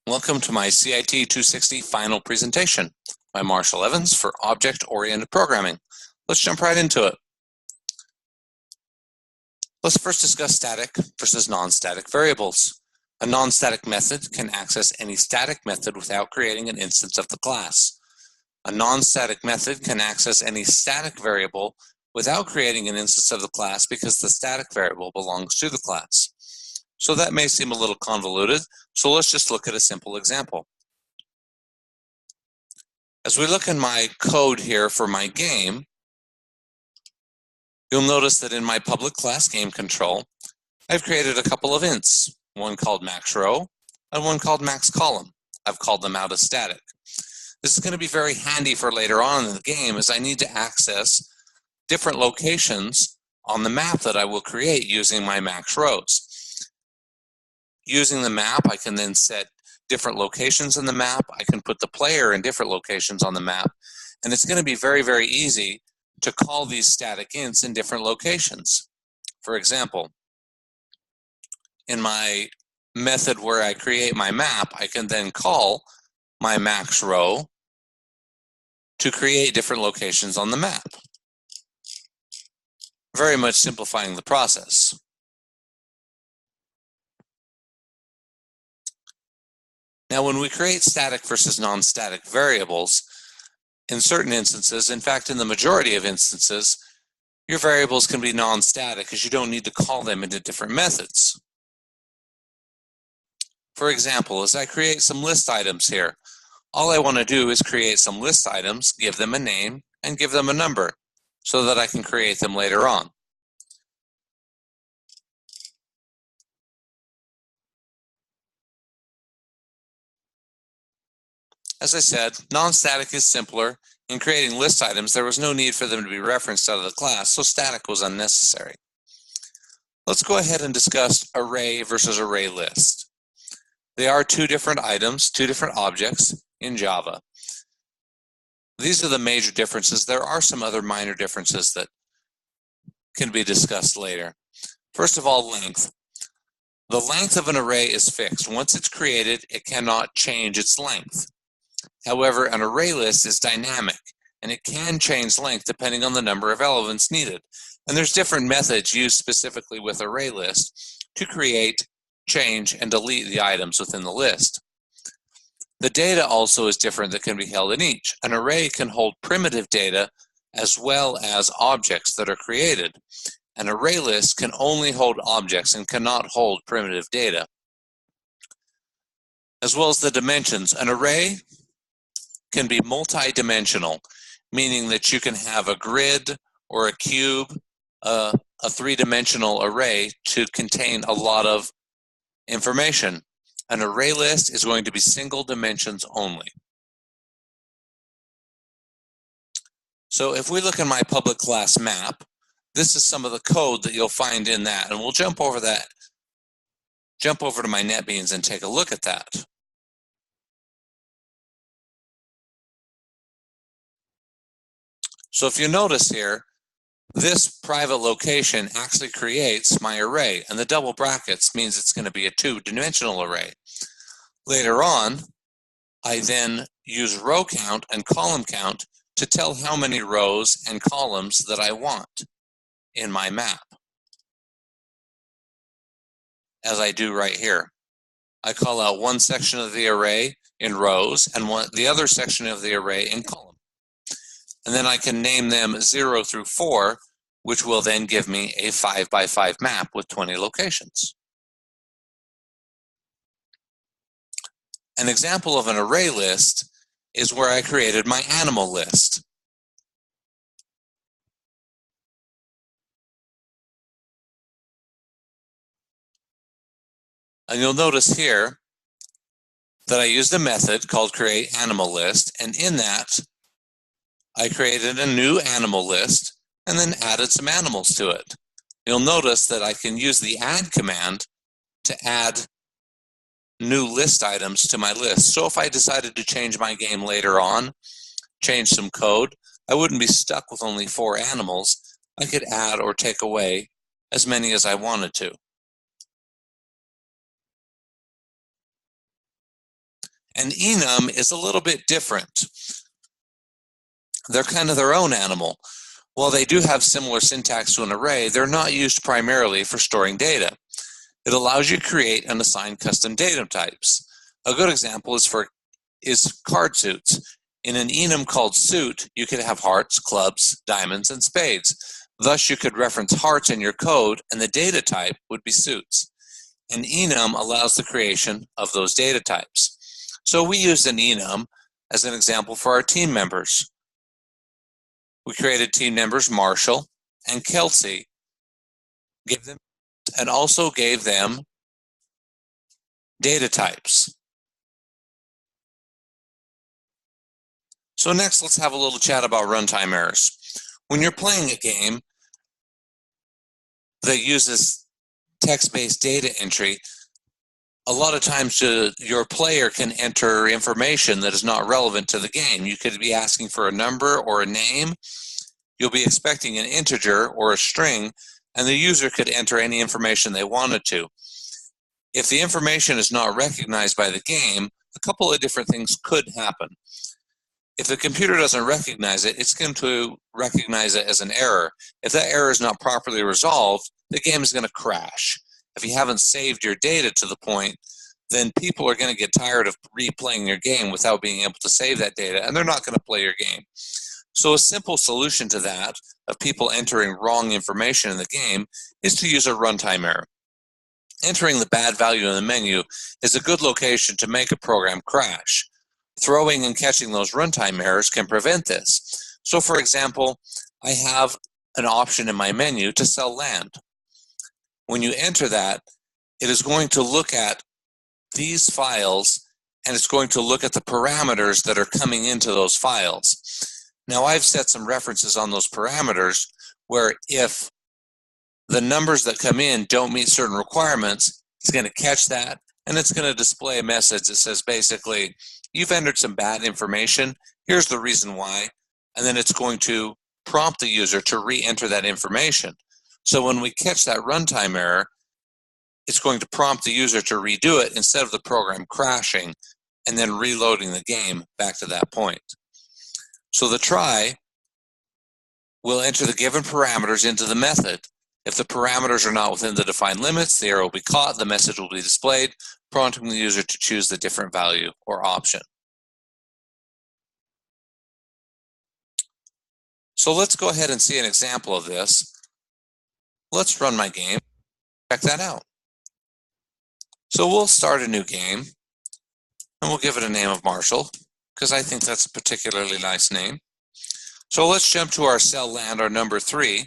Welcome to my CIT 260 final presentation. I'm Marshall Evans for Object-Oriented Programming. Let's jump right into it. Let's first discuss static versus non-static variables. A non-static method can access any static method without creating an instance of the class. A non-static method can access any static variable without creating an instance of the class because the static variable belongs to the class. So that may seem a little convoluted, so let's just look at a simple example. As we look in my code here for my game, you'll notice that in my public class game control, I've created a couple of ints, one called maxRow and one called maxColumn. I've called them out as static. This is going to be very handy for later on in the game as I need to access different locations on the map that I will create using my maxRows. Using the map, I can then set different locations in the map. I can put the player in different locations on the map. And it's going to be very, very easy to call these static ints in different locations. For example, in my method where I create my map, I can then call my maxRow to create different locations on the map. Very much simplifying the process. Now, when we create static versus non-static variables, in certain instances, in fact, in the majority of instances, your variables can be non-static because you don't need to call them into different methods. For example, as I create some list items here, all I want to do is create some list items, give them a name, and give them a number so that I can create them later on. As I said, non-static is simpler. In creating list items, there was no need for them to be referenced out of the class, so static was unnecessary. Let's go ahead and discuss array versus array list. They are two different items, two different objects in Java. These are the major differences. There are some other minor differences that can be discussed later. First of all, length. The length of an array is fixed. Once it's created, it cannot change its length. However, an array list is dynamic, and it can change length depending on the number of elements needed. And there's different methods used specifically with array list to create, change, and delete the items within the list. The data also is different that can be held in each. An array can hold primitive data as well as objects that are created. An array list can only hold objects and cannot hold primitive data. As well as the dimensions, an array can be multi-dimensional, meaning that you can have a grid or a cube, a three-dimensional array to contain a lot of information. An array list is going to be single dimensions only. So if we look in my public class map, this is some of the code that you'll find in that, and we'll jump over to my NetBeans and take a look at that. So if you notice here, this private location actually creates my array, and the double brackets means it's going to be a two-dimensional array. Later on, I then use row count and column count to tell how many rows and columns that I want in my map, as I do right here. I call out one section of the array in rows and the other section of the array in columns. And then I can name them 0 through 4, which will then give me a 5x5 map with 20 locations. An example of an array list is where I created my animal list. And you'll notice here that I used a method called createAnimalList, and in that, I created a new animal list and then added some animals to it. You'll notice that I can use the add command to add new list items to my list. So if I decided to change my game later on, change some code, I wouldn't be stuck with only 4 animals. I could add or take away as many as I wanted to. And enum is a little bit different. They're kind of their own animal. While they do have similar syntax to an array, they're not used primarily for storing data. It allows you to create and assign custom data types. A good example is card suits. In an enum called suit, you could have hearts, clubs, diamonds, and spades. Thus, you could reference hearts in your code, and the data type would be suits. An enum allows the creation of those data types. So we used an enum as an example for our team members. We created team members Marshall and Kelsey, and also gave them data types. So next, let's have a little chat about runtime errors. When you're playing a game that uses text-based data entry, a lot of times your player can enter information that is not relevant to the game. You could be asking for a number or a name. You'll be expecting an integer or a string, and the user could enter any information they wanted to. If the information is not recognized by the game, a couple of different things could happen. If the computer doesn't recognize it, it's going to recognize it as an error. If that error is not properly resolved, the game is going to crash. If you haven't saved your data to the point, then people are going to get tired of replaying your game without being able to save that data, and they're not going to play your game. So a simple solution to that, of people entering wrong information in the game, is to use a runtime error. Entering the bad value in the menu is a good location to make a program crash. Throwing and catching those runtime errors can prevent this. So for example, I have an option in my menu to sell land. When you enter that, it is going to look at these files, and it's going to look at the parameters that are coming into those files. Now I've set some references on those parameters where if the numbers that come in don't meet certain requirements, it's going to catch that, and it's going to display a message that says basically, you've entered some bad information, here's the reason why, and then it's going to prompt the user to re-enter that information. So when we catch that runtime error, it's going to prompt the user to redo it instead of the program crashing and then reloading the game back to that point. So the try will enter the given parameters into the method. If the parameters are not within the defined limits, the error will be caught, the message will be displayed, prompting the user to choose the different value or option. So let's go ahead and see an example of this. Let's run my game, check that out. So we'll start a new game, and we'll give it a name of Marshall, because I think that's a particularly nice name. So let's jump to our sell land, our number 3.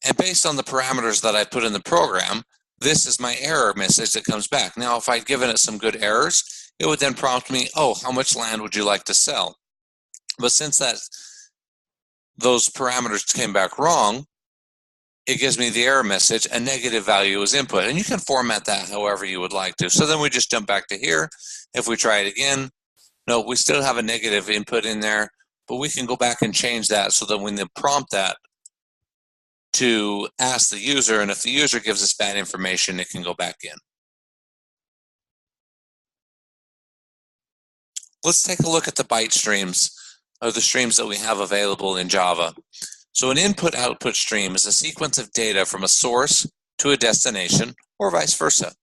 And based on the parameters that I put in the program, this is my error message that comes back. Now, if I'd given it some good errors, it would then prompt me, oh, how much land would you like to sell? But since those parameters came back wrong, it gives me the error message, a negative value is input. And you can format that however you would like to. So then we just jump back to here. If we try it again, no, we still have a negative input in there, but we can go back and change that so that when they prompt that to ask the user, and if the user gives us bad information, it can go back in. Let's take a look at the byte streams, or the streams that we have available in Java. So an input-output stream is a sequence of data from a source to a destination, or vice versa.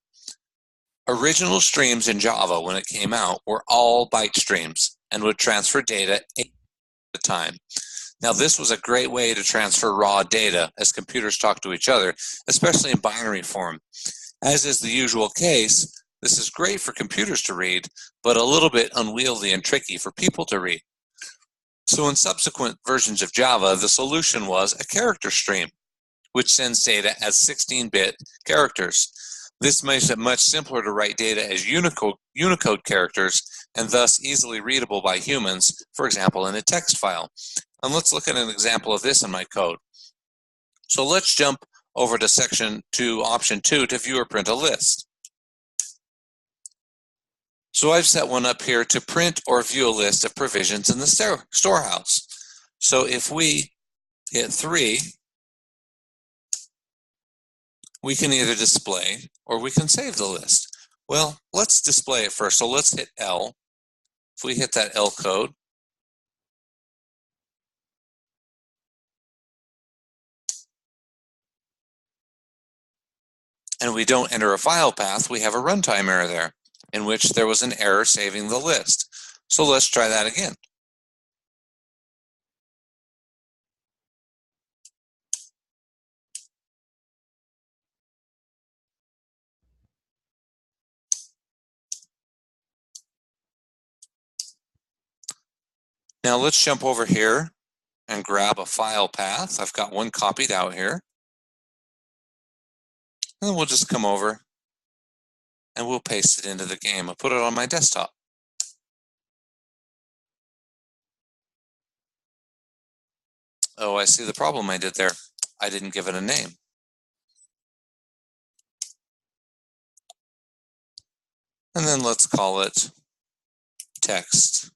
Original streams in Java, when it came out, were all byte streams and would transfer data 8 at a time. Now, this was a great way to transfer raw data as computers talk to each other, especially in binary form. As is the usual case, this is great for computers to read, but a little bit unwieldy and tricky for people to read. So in subsequent versions of Java, the solution was a character stream, which sends data as 16-bit characters. This makes it much simpler to write data as Unicode characters and thus easily readable by humans, for example, in a text file. And let's look at an example of this in my code. So let's jump over to option 2 to view or print a list. So I've set one up here to print or view a list of provisions in the storehouse. So if we hit 3, we can either display or we can save the list. Well, let's display it first. So let's hit L. If we hit that L code, and we don't enter a file path, we have a runtime error there, in which there was an error saving the list. So let's try that again. Now let's jump over here and grab a file path. I've got one copied out here. And then we'll just come over and we'll paste it into the game. I'll put it on my desktop. Oh, I see the problem I did there. I didn't give it a name. And then let's call it text.txt.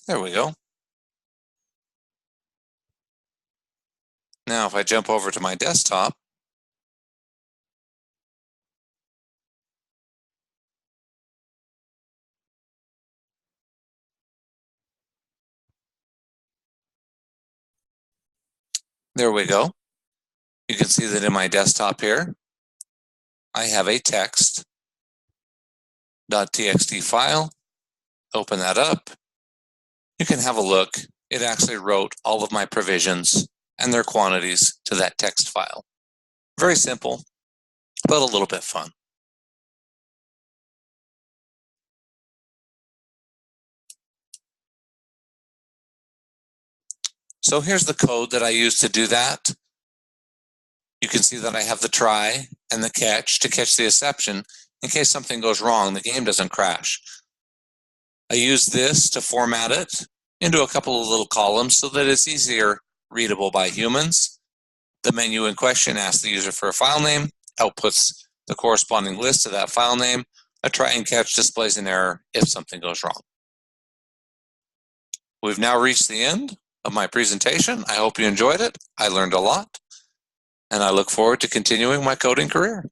There we go. Now, if I jump over to my desktop, there we go. You can see that in my desktop here, I have a text.txt file. Open that up. You can have a look. It actually wrote all of my provisions and their quantities to that text file. Very simple, but a little bit fun. So here's the code that I use to do that. You can see that I have the try and the catch to catch the exception in case something goes wrong, the game doesn't crash. I use this to format it into a couple of little columns so that it's easier readable by humans. The menu in question asks the user for a file name, outputs the corresponding list to that file name. A try and catch displays an error if something goes wrong. We've now reached the end of my presentation. I hope you enjoyed it. I learned a lot, and I look forward to continuing my coding career.